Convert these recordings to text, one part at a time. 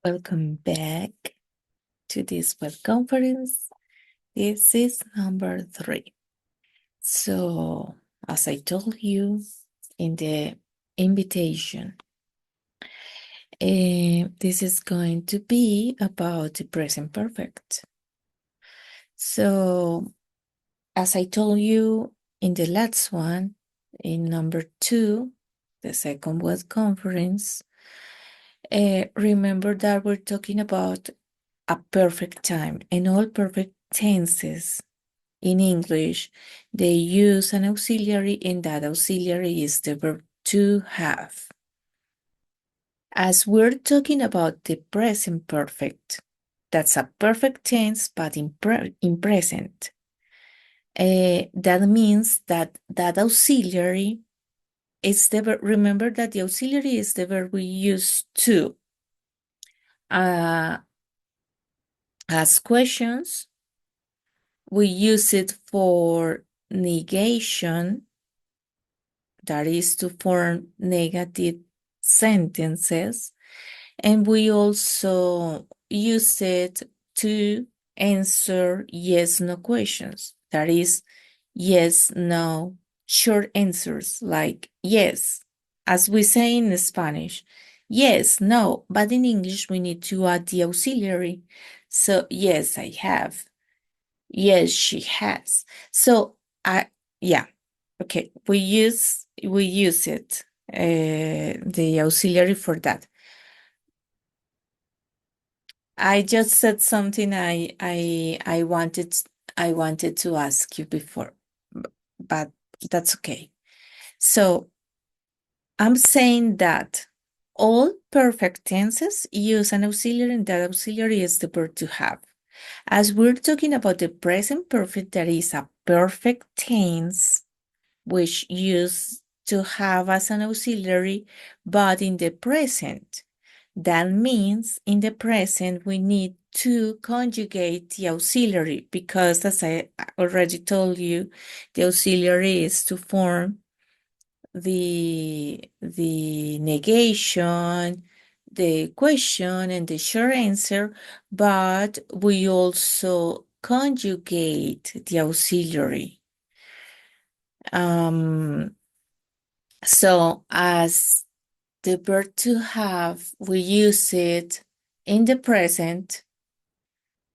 Welcome back to this web conference. This is number 3. So, as I told you in the invitation, this is going to be about the present perfect. So, as I told you in the last one, in number 2, the second web conference, remember that we're talking about a perfect time, and all perfect tenses in English, they use an auxiliary, and that auxiliary is the verb to have. As we're talking about the present perfect, that's a perfect tense, but in present. That means that auxiliary is the verb. Remember that the auxiliary is the verb we use to ask questions. We use it for negation, that is to form negative sentences. And we also use it to answer yes-no questions, that is yes-no short answers, like yes, as we say in Spanish, yes, no, but in English we need to add the auxiliary. So yes, I have. Yes, she has. So yeah, okay. We use it, the auxiliary for that. I just said something I wanted to ask you before, but that's okay. So I'm saying that all perfect tenses use an auxiliary, and that auxiliary is the verb to have. As we're talking about the present perfect, that is a perfect tense, which used to have as an auxiliary, but in the present. That means in the present, we need to conjugate the auxiliary because, as I already told you, the auxiliary is to form the negation, the question, and the short answer, but we also conjugate the auxiliary. So as the verb to have, we use it in the present.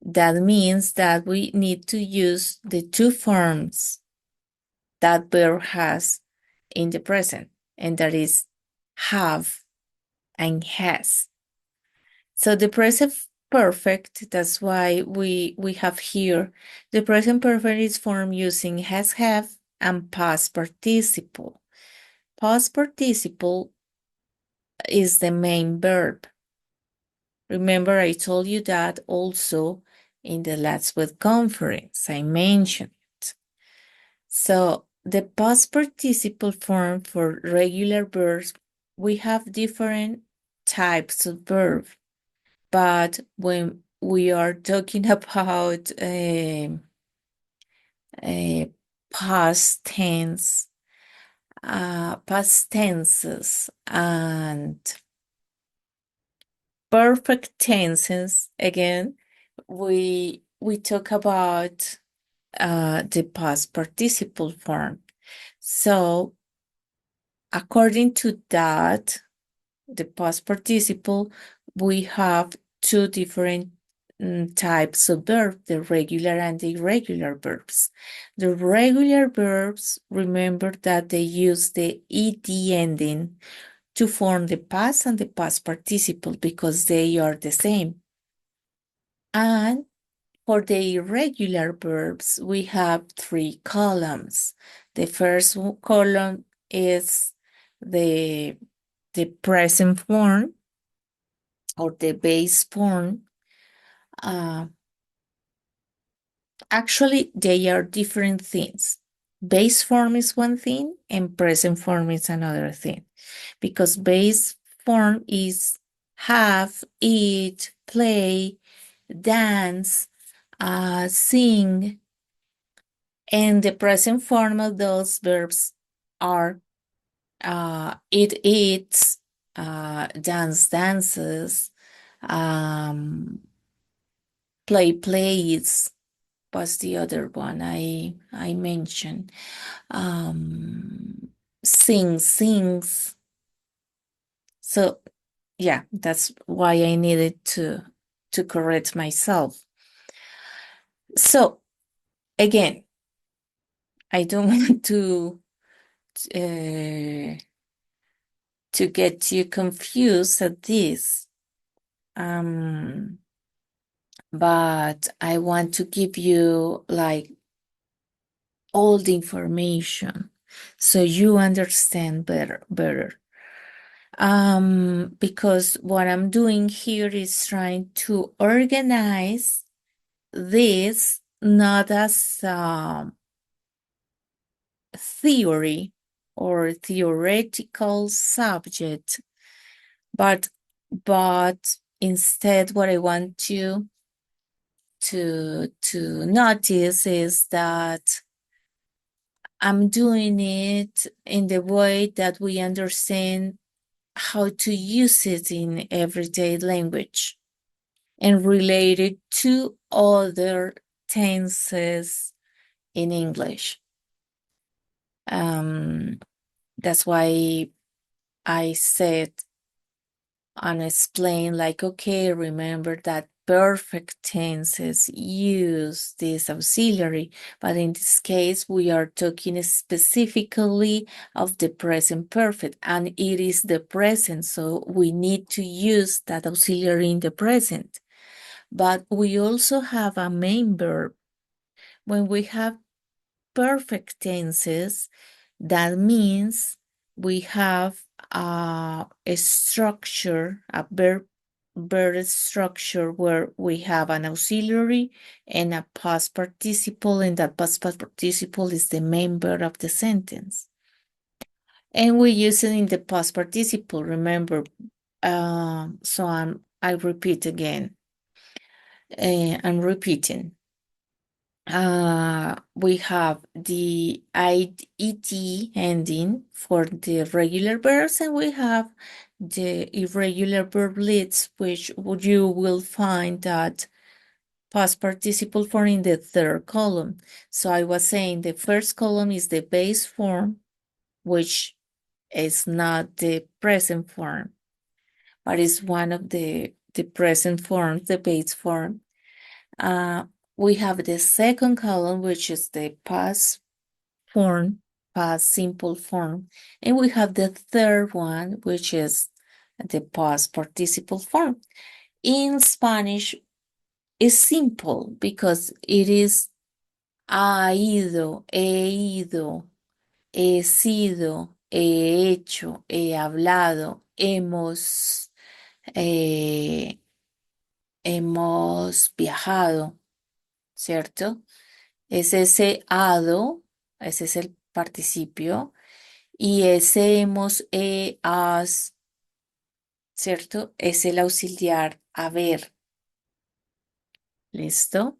That means that we need to use the two forms that verb has in the present, and that is have and has. So the present perfect, that's why we have here, the present perfect is formed using has, have, and past participle. Past participle is the main verb. Remember, I told you that also in the last web conference, I mentioned it. So the past participle form for regular verbs, we have different types of verb, but when we are talking about past tense, past tenses, and perfect tenses, again, we talk about the past participle form. So according to that, the past participle, we have two different types of verbs, the regular and the irregular verbs. The regular verbs, remember that they use the ed ending to form the past and the past participle because they are the same. And for the irregular verbs, we have 3 columns. The first column is the present form or the base form. Actually, they are different things. Base form is one thing and present form is another thing, because base form is have, eat, play, dance, sing, and the present form of those verbs are it eats, dance dances, Plays was the other one I mentioned. Sings. So yeah, that's why I needed to correct myself. So again, I don't want uh, to get you confused at this. But I want to give you like all the information so you understand better. Because what I'm doing here is trying to organize this not as theory or theoretical subject, but instead what I want you to notice is that I'm doing it in the way that we understand how to use it in everyday language and relate it to other tenses in English. That's why I said and explain like, okay, remember that perfect tenses use this auxiliary, but in this case, we are talking specifically of the present perfect, and it is the present, so we need to use that auxiliary in the present. But we also have a main verb. When we have perfect tenses, that means we have a structure, a verb structure where we have an auxiliary and a past participle, and that past participle is the main verb of the sentence. And we use it in the past participle, remember. So I repeat again. I'm repeating. We have the it ending for the regular verbs, and we have the irregular verbs, which you will find that past participle form in the third column. So I was saying the first column is the base form, which is not the present form, but is one of the present forms, the base form. We have the second column, which is the past form, past simple form. And we have the third one, which is the past participle form. In Spanish, it's simple because it is ha ido, he ido, he sido, he hecho, he hablado, hemos viajado, ¿cierto? Es ese hado, ese es el participio, y ese hemos, has, ¿cierto? Es el auxiliar haber. ¿Listo?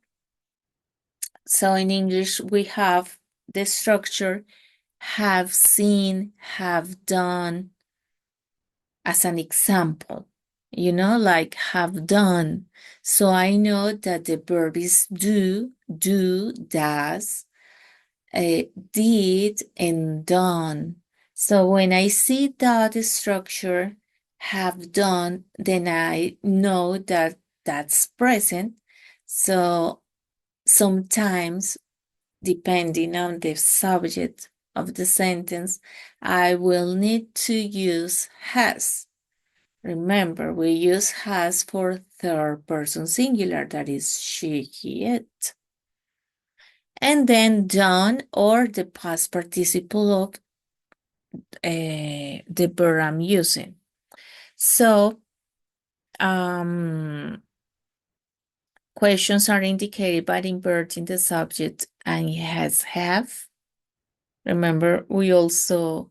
So in English we have the structure have seen, have done as an example, like have done. So I know that the verb is do, does, did, and done. So when I see that structure, have done, then I know that that's present. So sometimes, depending on the subject of the sentence, I will need to use has. Remember, we use has for third person singular, that is she, he, it. And then done, or the past participle of the verb I'm using. So, questions are indicated by inverting the subject and has have. Remember, we also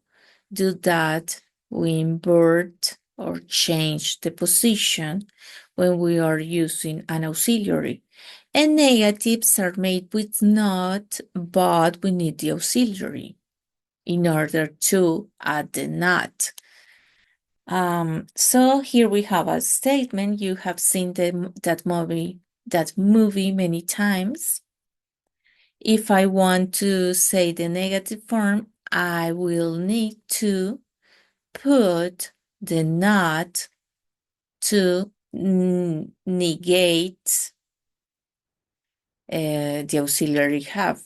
do that. We invert or change the position when we are using an auxiliary. And negatives are made with not, but we need the auxiliary in order to add the not. So here we have a statement. You have seen that movie many times. If I want to say the negative form, I will need to put the not to negate the auxiliary have.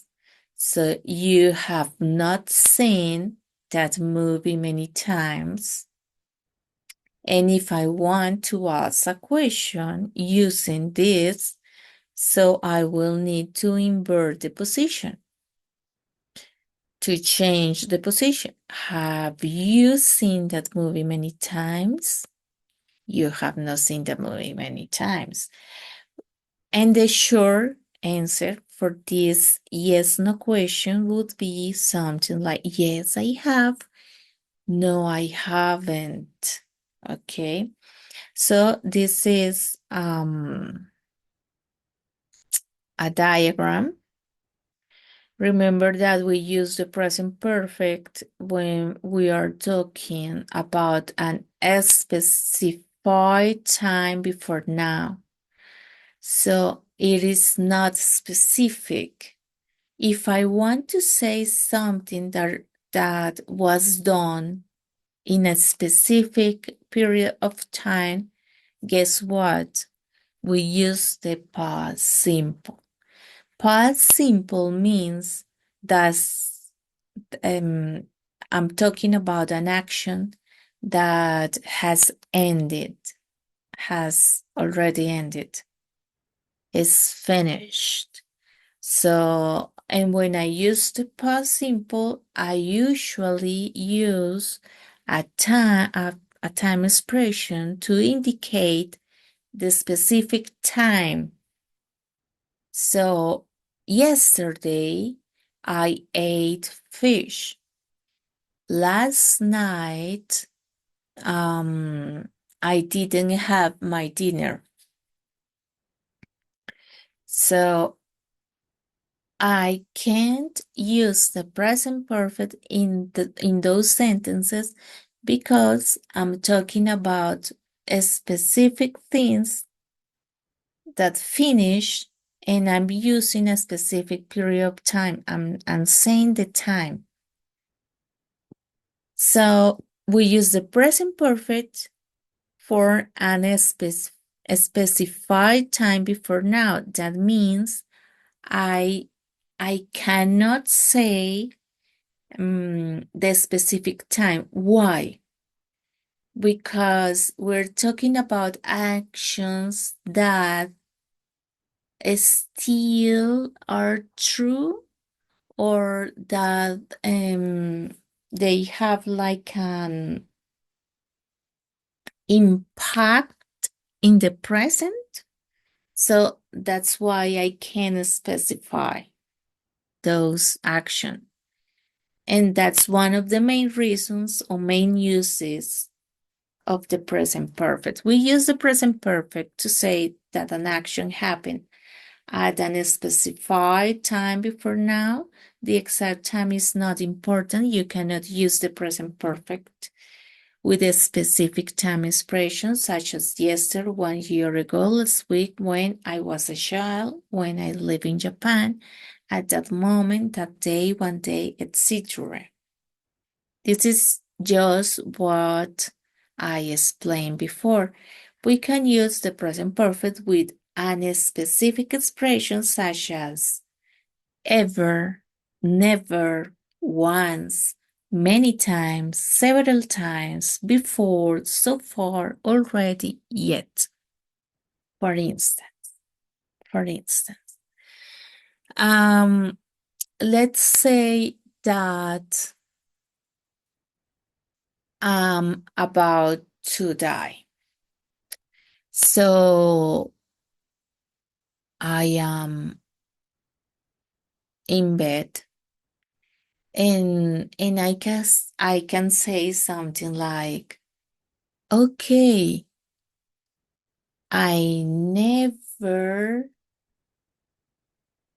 So you have not seen that movie many times. And if I want to ask a question using this, so I will need to invert the position to change the position. Have you seen that movie many times? You have not seen the movie many times. And the short answer for this yes no question would be something like yes, I have. No, I haven't. Okay. So this is a diagram. Remember that we use the present perfect when we are talking about an specified time before now. So it is not specific. If I want to say something that was done in a specific period of time, guess what? We use the past simple. Past simple means that I'm talking about an action that has ended, has already ended, is finished. So, and when I use the past simple, I usually use a time expression to indicate the specific time. So, yesterday I ate fish. Last night, I didn't have my dinner. So I can't use the present perfect in those sentences because I'm talking about specific things that finish and I'm using a specific period of time. I'm saying the time. So we use the present perfect for a specified time before now. That means I cannot say the specific time. Why? Because we're talking about actions that still are true or that they have like an impact in the present. So that's why I can specify those actions. And that's one of the main reasons or main uses of the present perfect. We use the present perfect to say that an action happened at a specified time before now. The exact time is not important. You cannot use the present perfect with a specific time expression such as yesterday, 1 year ago, last week, when I was a child, when I live in Japan, at that moment, that day, one day, etc. This is just what I explained before. We can use the present perfect with a specific expression such as ever, never, once, many times, several times, before, so far, already, yet. For instance, for instance, let's say that I'm about to die. So I am in bed and I can say something like, okay, I never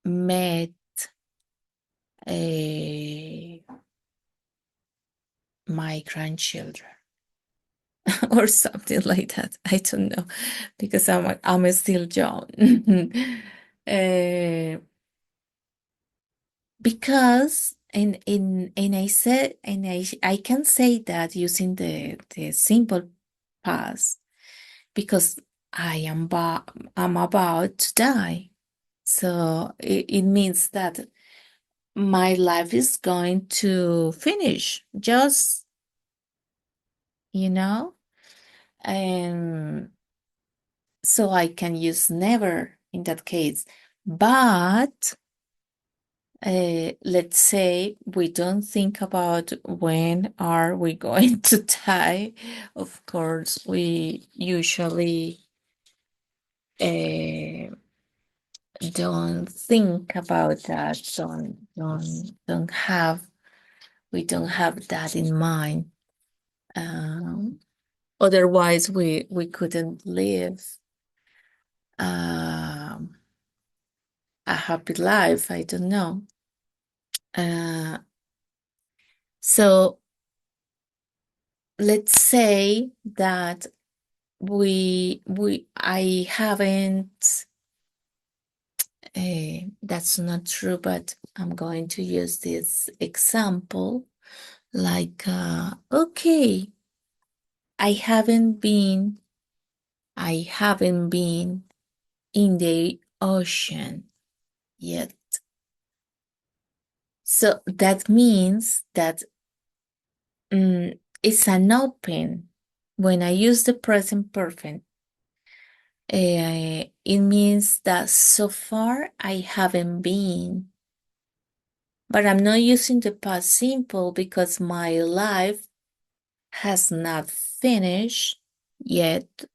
met my grandchildren. or something like that. I don't know because I'm still young. uh, because and I said and I can say that using the simple past because I'm about to die. So it means that my life is going to finish, just, you know, and so I can use never in that case. But let's say we don't think about when are we going to die. Of course, we usually uh, don't think about that. Don't have we don't have that in mind. Um, Otherwise, we couldn't live um, a happy life. I don't know. Uh, so let's say that we I haven't. That's not true, but I'm going to use this example. Like, okay, I haven't been. I haven't been in the ocean yet. So that means that it's an open. When I use the present perfect, it means that so far I haven't been. But I'm not using the past simple because my life has not finished yet,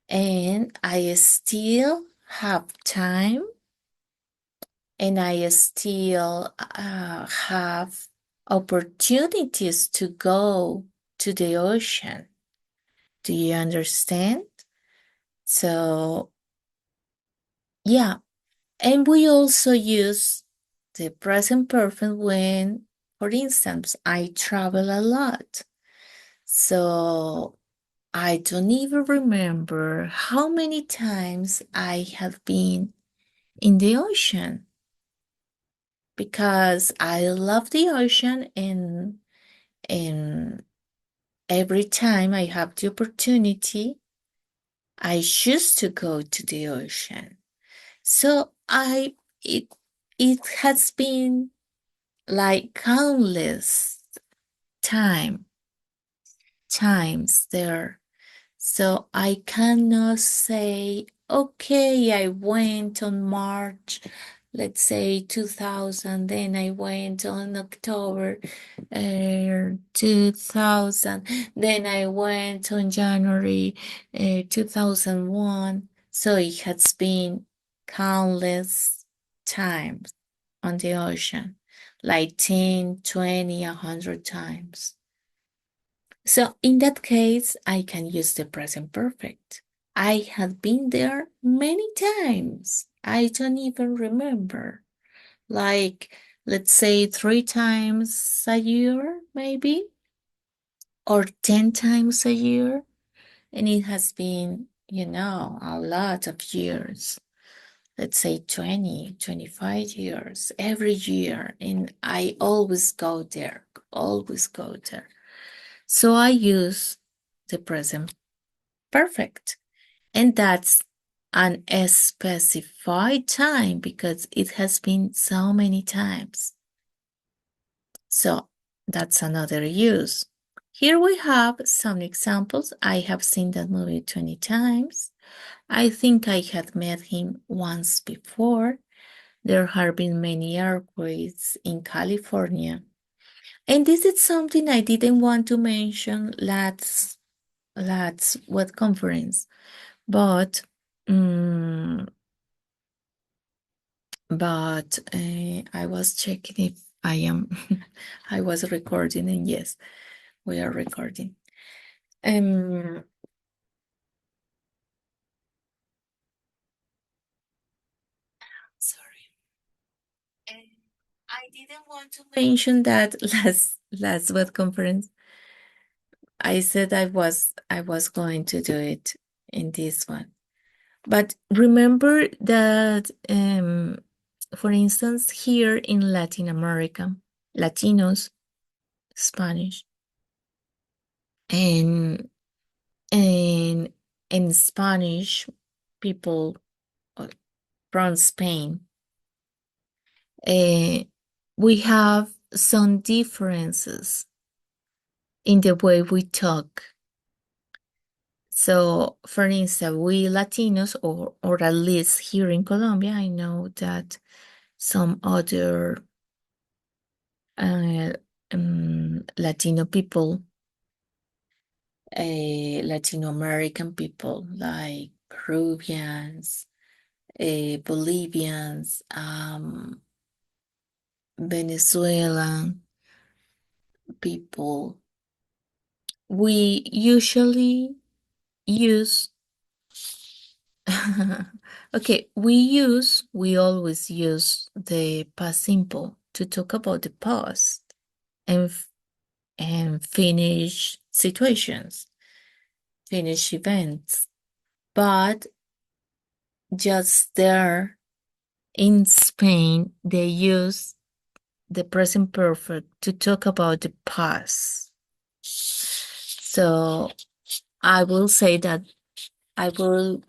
and I still have time, and I still have opportunities to go to the ocean. Do you understand? So, yeah. And we also use the present perfect when, for instance, I travel a lot. So I don't even remember how many times I have been in the ocean because I love the ocean and every time I have the opportunity, I choose to go to the ocean. So it it has been like countless time times there. So I cannot say, okay, I went on March, let's say 2000, then I went on October 2000, then I went on January 2001. So it has been countless times on the ocean, like 10, 20, 100 times. So in that case, I can use the present perfect. I have been there many times. I don't even remember. Like, let's say 3 times a year, maybe, or 10 times a year. And it has been, a lot of years. Let's say 20, 25 years every year. And I always go there, always go there. So I use the present perfect. And that's an specified time because it has been so many times. So that's another use. Here we have some examples. I have seen that movie 20 times. I think I had met him once before. There have been many earthquakes in California. And this is something I didn't want to mention last web conference, but um, I was checking if I am I was recording, and yes, we are recording. Sorry. I didn't want to mention that last web conference I said I was going to do it in this one. But remember that, for instance, here in Latin America, Latinos, Spanish, and and in Spanish, people from Spain, uh, we have some differences in the way we talk. So, for instance, we Latinos, or at least here in Colombia, I know that some other uh, Latino people, Latino American people like Peruvians, Bolivians, Venezuelan people, we usually use okay, we always use the past simple to talk about the past and finish situations, finish events. But just there in Spain, they use the present perfect to talk about the past. So I will say that I will,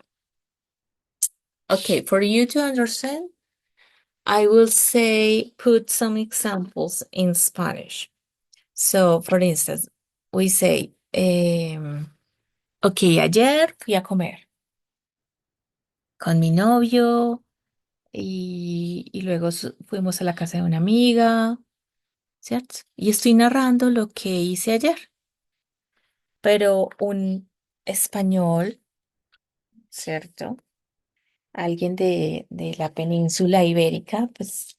okay, for you to understand, I will say put some examples in Spanish. So, for instance, we say, ok, ayer fui a comer con mi novio y luego fuimos a la casa de una amiga, ¿cierto? Y estoy narrando lo que hice ayer, pero un español, ¿cierto? Alguien de la península ibérica, pues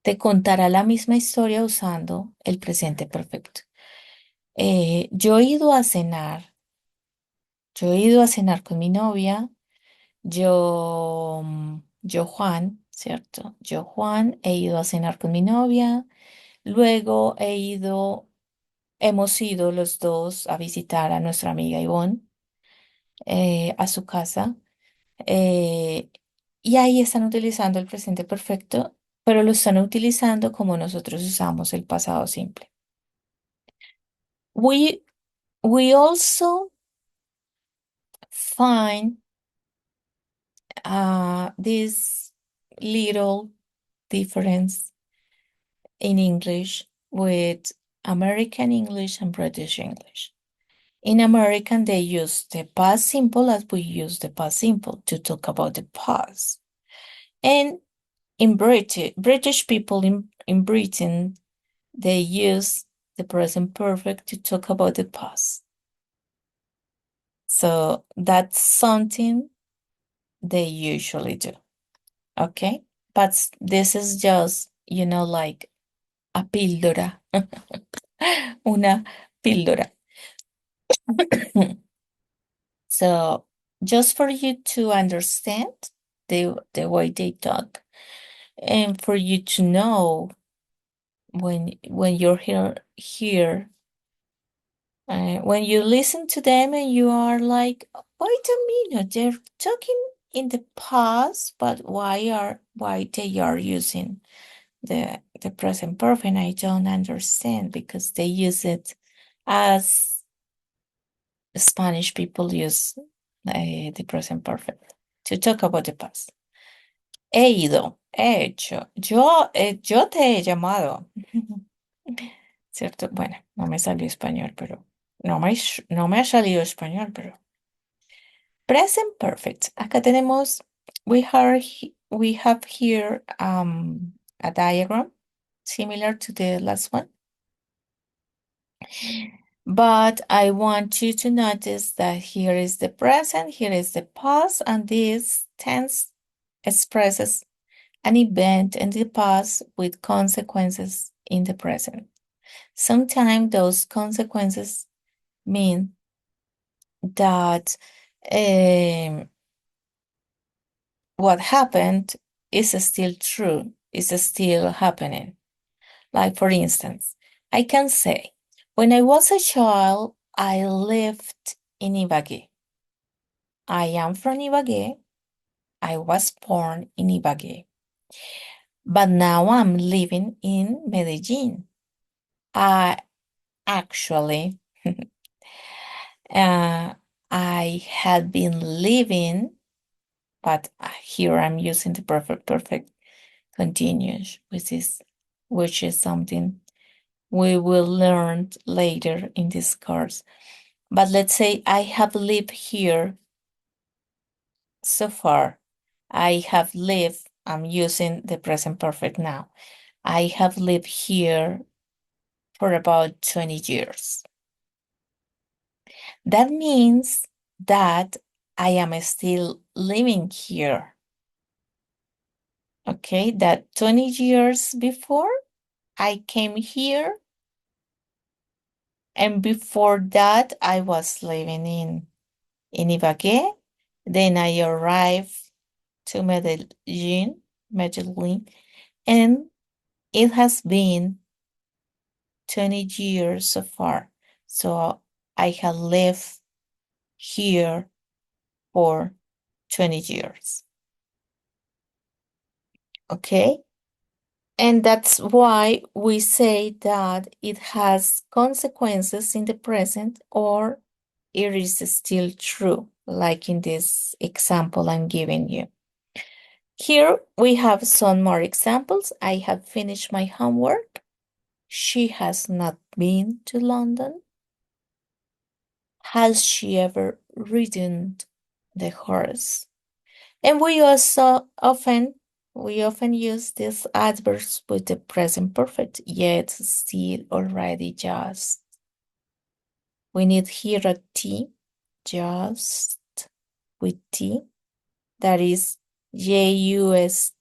te contará la misma historia usando el presente perfecto. Yo he ido a cenar, yo he ido a cenar con mi novia, yo Juan, ¿cierto? Yo Juan he ido a cenar con mi novia, luego hemos ido los dos a visitar a nuestra amiga Ivonne a su casa. eh, y ahí están utilizando el presente perfecto, pero lo están utilizando como nosotros usamos el pasado simple. We we also find this little difference in English with American English and British English. In American, they use the past simple as we use the past simple to talk about the past. And in British people in Britain, they use the present perfect to talk about the past. So that's something they usually do. Okay? But this is just, like a píldora. Una píldora. So just for you to understand the way they talk, and for you to know when you're here when you listen to them and you are like, wait a minute, they're talking in the past, but why they are using the present perfect? I don't understand, because they use it as Spanish people use the present perfect to talk about the past. He ido, he hecho, yo te he llamado. ¿Cierto? Bueno, no me salió español, pero no me ha salido español, pero present perfect. Acá tenemos, we have here a diagram similar to the last one. But I want you to notice that here is the present, here is the past, and this tense expresses an event in the past with consequences in the present. Sometimes those consequences mean that what happened is still true, is still happening. Like, for instance, I can say, when I was a child, I lived in Ibagué. I am from Ibagué. I was born in Ibagué. But now I'm living in Medellin. I actually, uh, I had been living, but here I'm using the perfect continuous, which is something we will learn later in this course. But let's say I have lived here so far. I'm using the present perfect now. I have lived here for about 20 years. That means that I am still living here. Okay, that 20 years before I came here, and before that I was living in Ibagué. Then I arrived to Medellin, and it has been 20 years so far. So I have lived here for 20 years. Okay? And that's why we say that it has consequences in the present or it is still true, like in this example I'm giving you. Here we have some more examples. I have finished my homework. She has not been to London. Has she ever ridden the horse? And we often use these adverbs with the present perfect, yet, still, already, just. We need here a T, just, with T, that is just,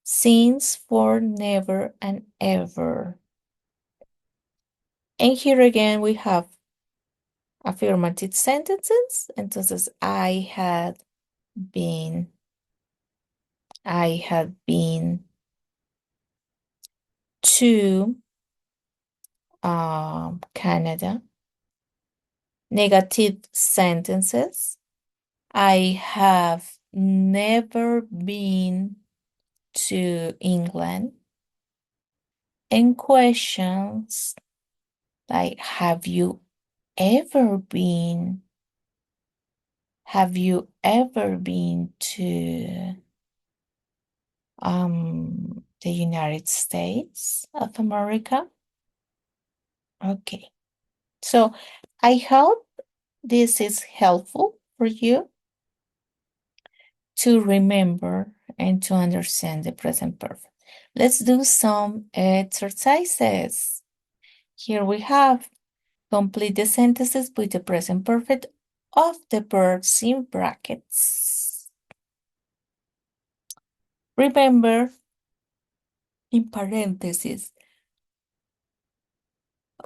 since, for, never, and ever. And here again we have affirmative sentences. Entonces, I had been to Canada. Negative sentences. I have never been to England. And questions like, have you ever been to the United States of America? Okay. So I hope this is helpful for you to remember and to understand the present perfect. Let's do some exercises. Here we have complete the sentences with the present perfect of the verbs in brackets. Remember, in parentheses,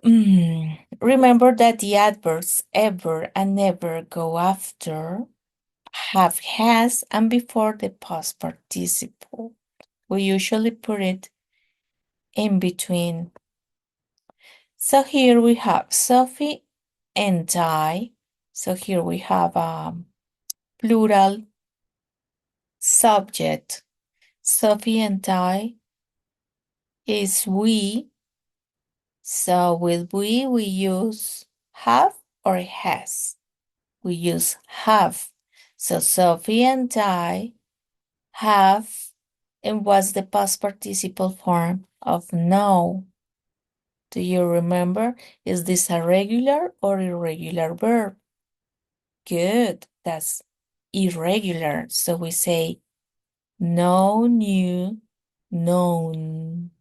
remember that the adverbs ever and never go after have, has, and before the past participle. We usually put it in between. So here we have Sophie and I. So here we have a plural subject. Sophie and I is we. So with we use have or has. We use have. So Sophie and I have, and what's the past participle form of know? Do you remember? Is this a regular or irregular verb? Good, that's irregular. So we say no, new, known.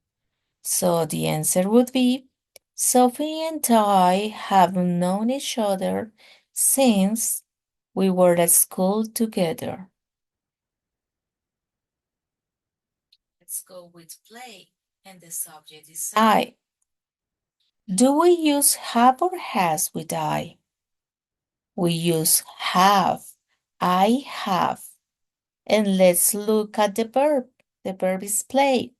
So the answer would be Sophie and I have known each other since we were at school together. Let's go with play, and the subject is I. Do we use have or has with I? We use have. I have. And let's look at the verb. The verb is play.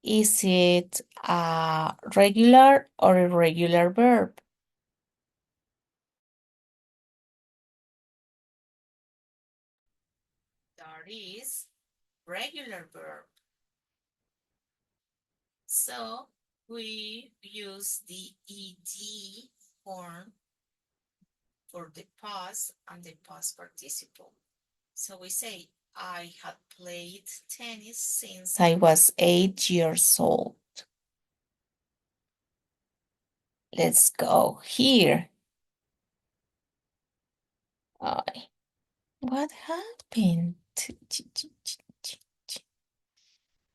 Is it a regular or irregular verb? That is regular verb. So we use the ed form for the past and the past participle. So we say, I had played tennis since I was 8 years old. Let's go here. What happened?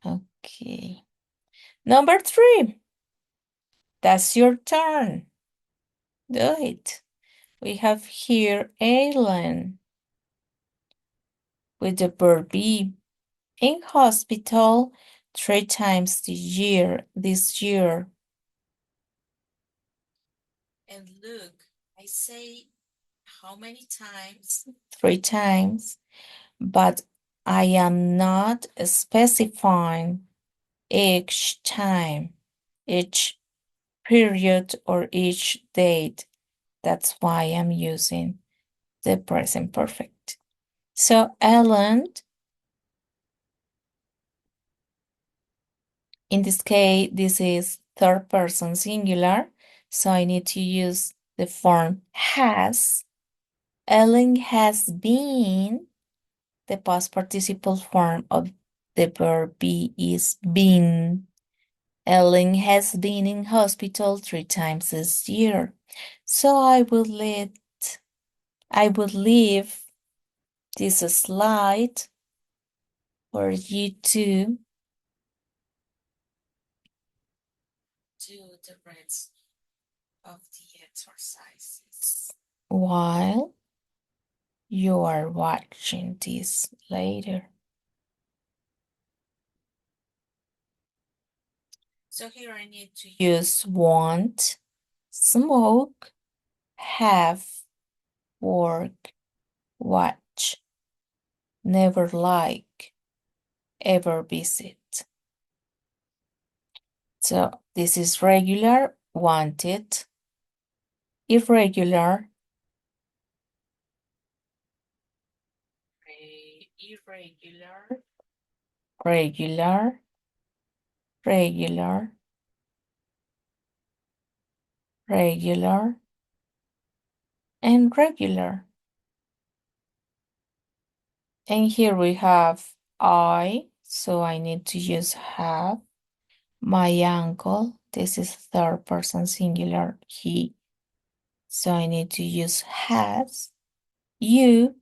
Okay. Number 3. That's your turn. Do it. We have here Alan with the verb be. In hospital 3 times this year. And look, I say how many times? 3 times, but I am not specifying each time, each period, or each date. That's why I'm using the present perfect. So Ellen, in this case, this is third person singular, so I need to use the form has. Ellen has been. The past participle form of the verb be is been. Ellen has been in hospital 3 times this year. So I will leave this slide for you to do the rest of the exercises while you are watching this later. So here I need to use want, smoke, have, work, watch, never like, ever visit. So this is regular, wanted, irregular, irregular, regular, regular, regular, and regular. And here we have I, so I need to use have. My uncle, this is third person singular, he. So I need to use has. You,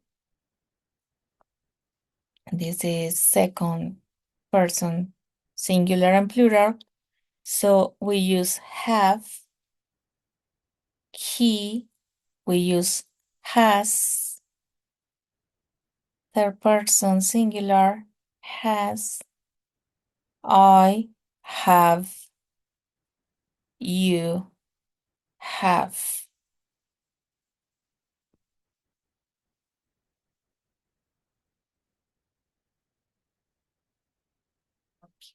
this is second person singular and plural. So we use have. He, we use has. Third person singular, has. I have. You have. Okay.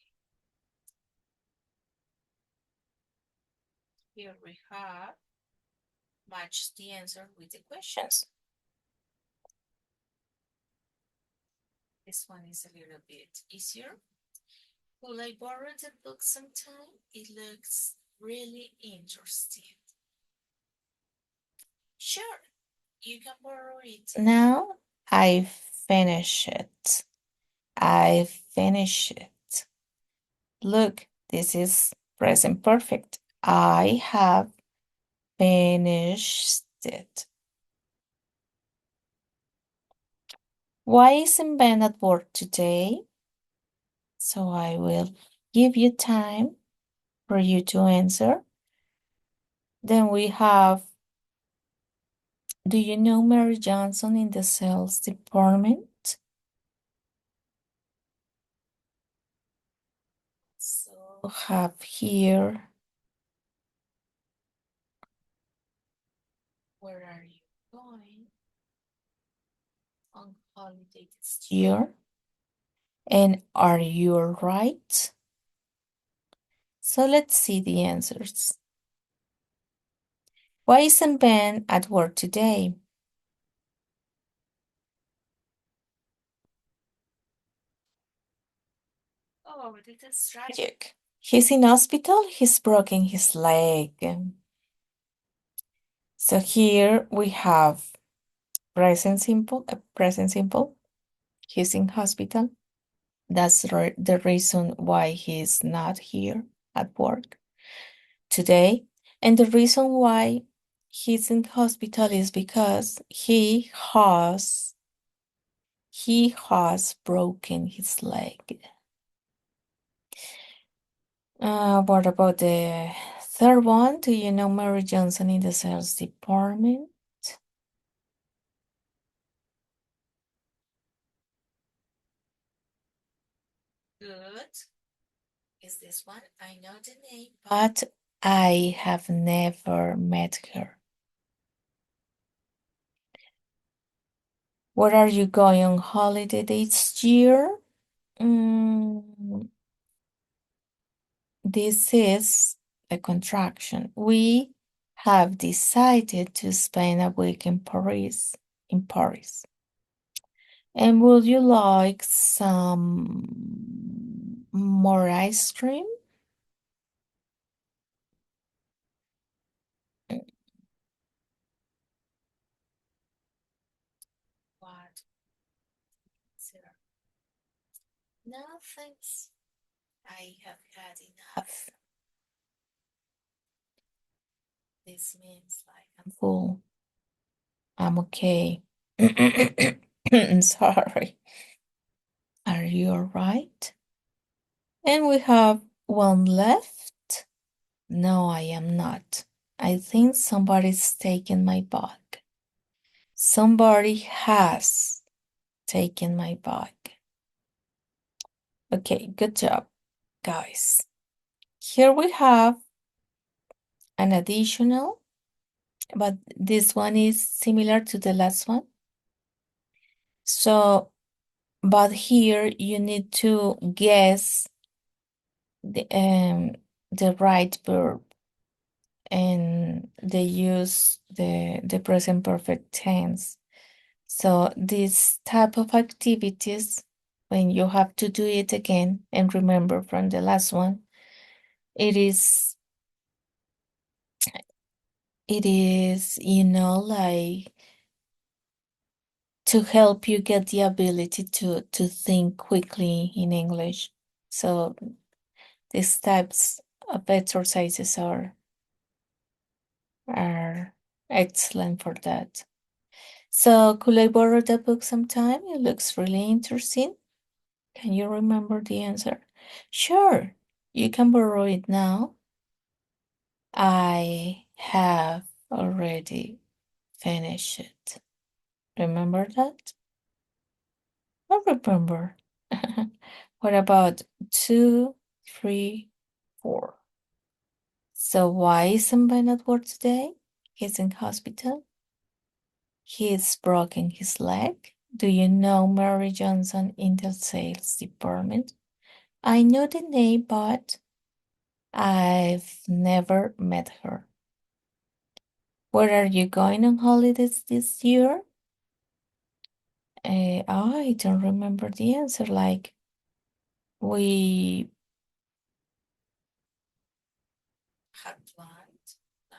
Here we have match the answer with the questions. This one is a little bit easier. Will I borrow the book sometime? It looks really interesting. Sure, you can borrow it. Now I finish it. I finish it. Look, this is present perfect. I have finished it. Why isn't Ben at work today? So I will give you time for you to answer. Then we have, do you know Mary Johnson in the sales department? So have here, where are you going on holiday this year? And are you right? So let's see the answers. Why isn't Ben at work today? Oh, this is tragic. He's in hospital, he's broken his leg. So here we have present simple. He's in hospital. That's the reason why he's not here at work today. And the reason why he's in hospital is because he has broken his leg. What about the third one? Do you know Mary Johnson in the sales department? Good. Is this one? I know the name, but I have never met her. Where are you going on holiday this year? This is a contraction. We have decided to spend a week in Paris. And would you like some more ice cream? What? Sir? No, thanks. I have had enough. This means like I'm full. I'm okay. I'm sorry. Are you all right? And we have one left. No, I am not. I think somebody's taken my bag. Somebody has taken my bag. Okay, good job, guys. Here we have an additional, but this one is similar to the last one. So, but here you need to guess the right verb, and they use the present perfect tense. So this type of activities, when you have to do it again, and remember from the last one, it is, like to help you get the ability to think quickly in English. So these types of exercises are excellent for that. So could I borrow the book sometime? It looks really interesting. Can you remember the answer? Sure, you can borrow it now. I have already finished it. Remember that? I remember. What about 2, 3, 4? So why isn't Ben at work today? He's in hospital. He's broken his leg. Do you know Mary Johnson in the sales department? I know the name, but I've never met her. Where are you going on holidays this year? I don't remember the answer. Like, we had planned. No,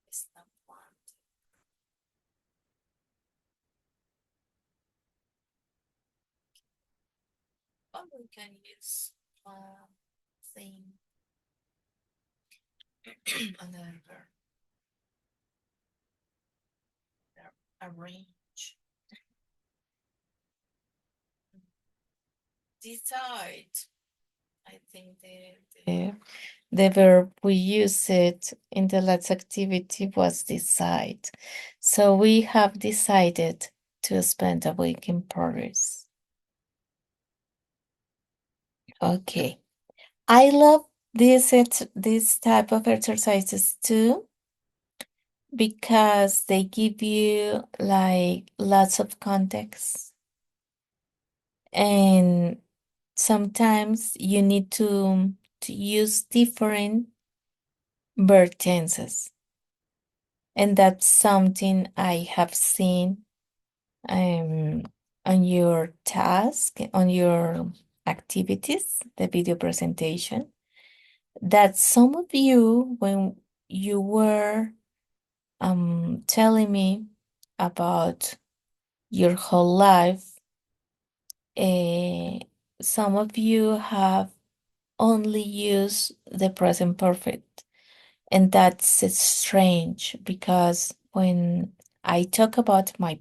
it's not planned. But we can use thing another verb. Arrange. Decide. I think the verb we use it in the last activity was decide. So we have decided to spend a week in Paris. Okay. I love this type of exercises too, because they give you like lots of context, and sometimes you need to use different verb tenses, and that's something I have seen um on your task, on your activities, the video presentation, that some of you, when you were telling me about your whole life, some of you have only used the present perfect. And that's strange because when I talk about my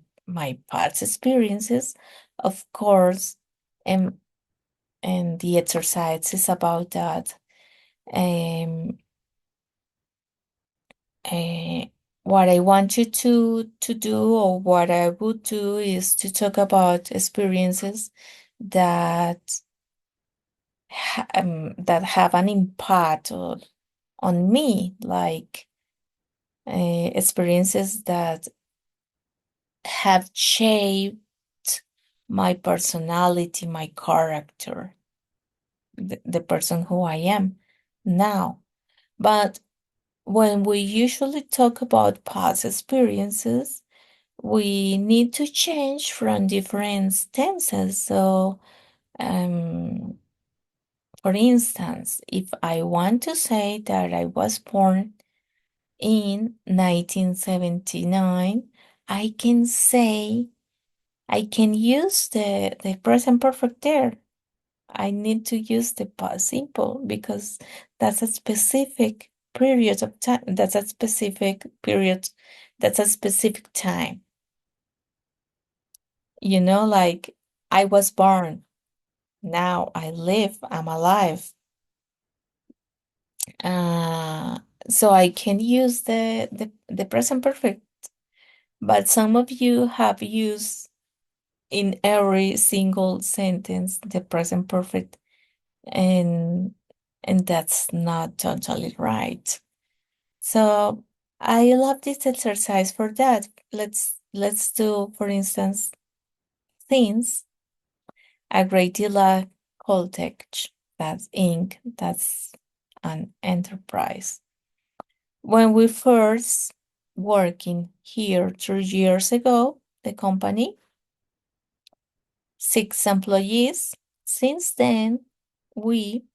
past experiences, of course, and the exercise is about that. Um, uh, what I want you to do, or what I would do, is to talk about experiences that that have an impact on me, like experiences that have shaped my personality, my character, the person who I am now. But when we usually talk about past experiences, we need to change from different tenses. So, for instance, if I want to say that I was born in 1979, I can say, I can use the present perfect there. I need to use the past simple because that's a specific period of time. That's a specific period. That's a specific time. Like I was born. Now I live. I'm alive. Uh, so I can use the present perfect. But some of you have used in every single sentence the present perfect, and that's not totally right. So I love this exercise for that. Let's do, for instance, things a great deal of Coltech, that's Inc., that's an enterprise. When we first working here 3 years ago, the company, 6 employees. Since then, we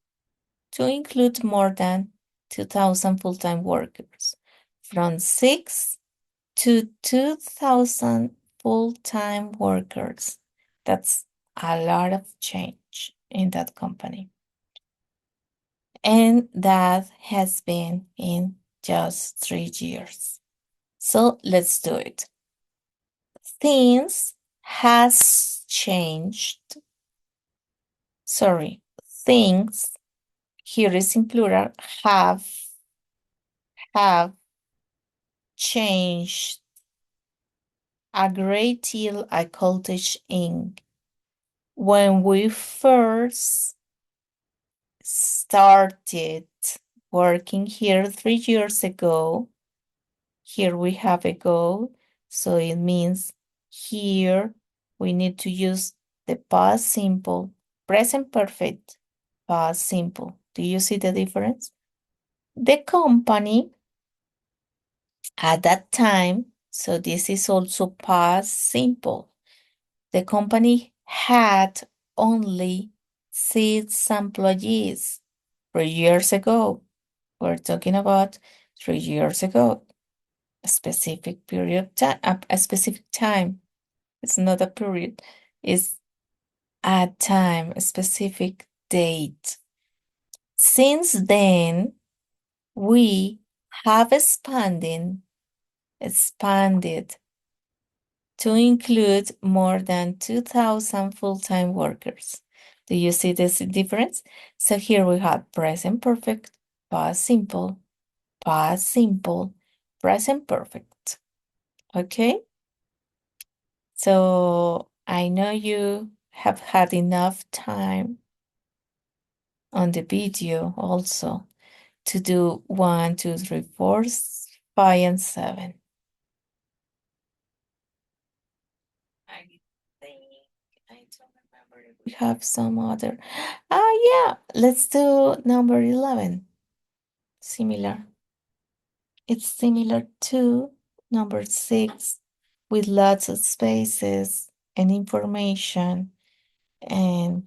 to include more than 2,000 full-time workers, from 6 to 2,000 full-time workers. That's a lot of change in that company. And that has been in just 3 years. So let's do it. Things has changed. Sorry, things, here is in plural, have changed a great deal at Cottage Inc. When we first started working here 3 years ago, here we have a go, so it means here we need to use the past simple, present perfect, past simple. Do you see the difference? The company at that time, so this is also past simple. The company had only 6 employees 3 years ago. We're talking about 3 years ago, a specific period time, a specific time. It's not a period, it's a time, a specific date. Since then, we have expanded to include more than 2,000 full-time workers. Do you see this difference? So here we have present perfect, past simple, present perfect. Okay? So I know you have had enough time on the video also to do 1, 2, 3, 4, 5, and 7. I think I don't remember if we have some other. Yeah, let's do number 11. Similar. It's similar to number 6 with lots of spaces and information and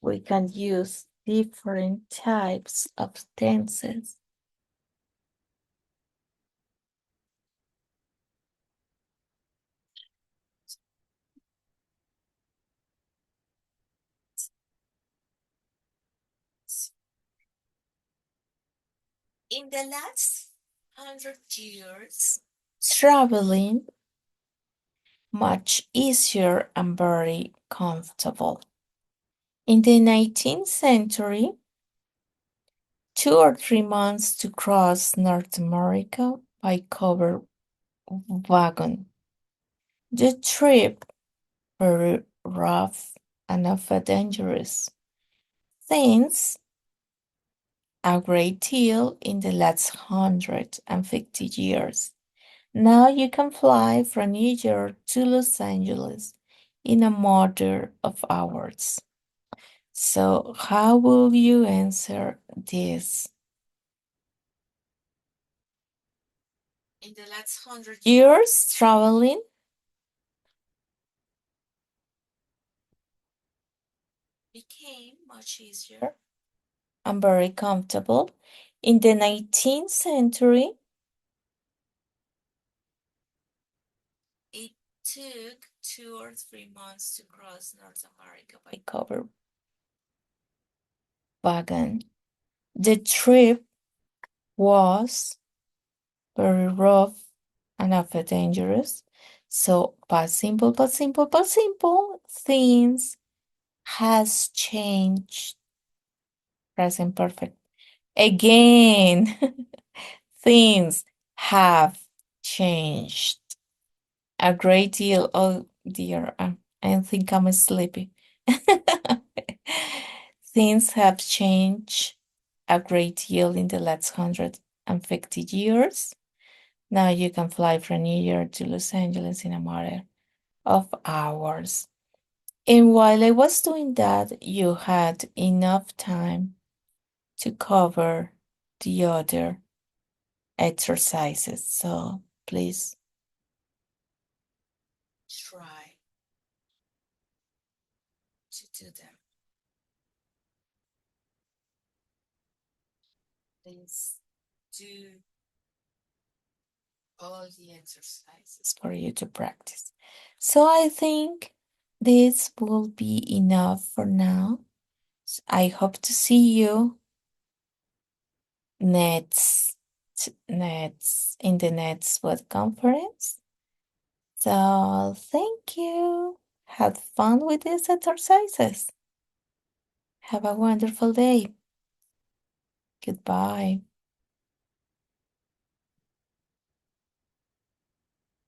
we can use different types of tenses. In the last 100 years, traveling much easier and very comfortable. In the 19th century, 2 or 3 months to cross North America by covered wagon. The trip very rough and often dangerous. Things a great deal in the last 150 years. Now you can fly from New York to Los Angeles in a matter of hours. So, how will you answer this? In the last 100 years, traveling became much easier and very comfortable. In the 19th century, it took 2 or 3 months to cross North America by covered wagon. The trip was very rough and often dangerous. So, but simple, but simple, but simple, things has changed. Present perfect. Again, things have changed a great deal. Oh dear, I think I'm sleepy. Things have changed a great deal in the last 150 years. Now you can fly from New York to Los Angeles in a matter of hours. And while I was doing that, you had enough time to cover the other exercises. So please try to do them. Please do all the exercises for you to practice. So I think this will be enough for now. I hope to see you next in the next web conference. So thank you. Have fun with these exercises. Have a wonderful day. Goodbye.